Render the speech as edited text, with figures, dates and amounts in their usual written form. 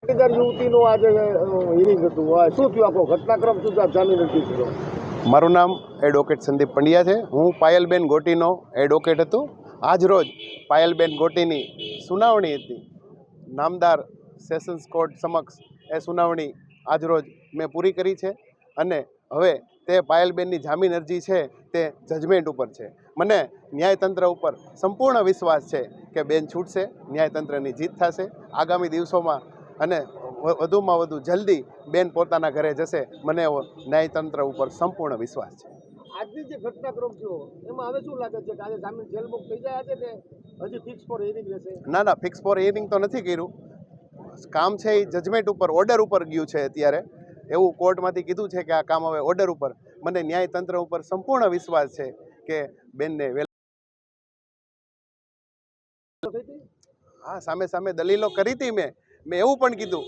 પાટીદાર યુવતીનું આજે હિયરિંગ હતું, શું થયું આખો ઘટનાક્રમ શું થયો, જામીન અરજી થયો? મારું નામ એડવોકેટ સંદીપ પંડ્યા છે. હું પાયલબેન ગોટીનો એડવોકેટ હતો. આજ રોજ પાયલબેન ગોટીની સુનાવણી હતી. નામદાર સેશન્સ કોર્ટ સમક્ષ એ સુનાવણી આજ રોજ મેં પૂરી કરી છે અને હવે તે પાયલબેનની જામીન અરજી છે તે જજમેન્ટ ઉપર છે. મને ન્યાયતંત્ર ઉપર સંપૂર્ણ વિશ્વાસ છે કે બેન છૂટશે, ન્યાયતંત્રની જીત થશે આગામી દિવસોમાં અને વધુમાં વધુ જલ્દી બેન પોતાના ઘરે જશે. મને એવો ન્યાયતંત્ર ઉપર સંપૂર્ણ વિશ્વાસ છે. આજની જે ઘટનાક્રમ થયો એમાં હવે શું લાગે છે કે આજે જામીન જેલ મુક્ત થઈ જાય છે કે હજી ફિક્સ ફોર હિયરિંગ રહેશે? ના, ફિક્સ ફોર હિયરિંગ તો નથી કર્યું. કામ છે એ જજમેન્ટ ઉપર, ઓર્ડર ઉપર ગયું છે. અત્યારે એવું કોર્ટમાંથી કીધું છે કે આ કામ હવે ઓર્ડર ઉપર. મને ન્યાયતંત્ર ઉપર સંપૂર્ણ વિશ્વાસ છે કે બેનને હા સામે દલીલો કરી હતી. મેં એવું પણ કીધું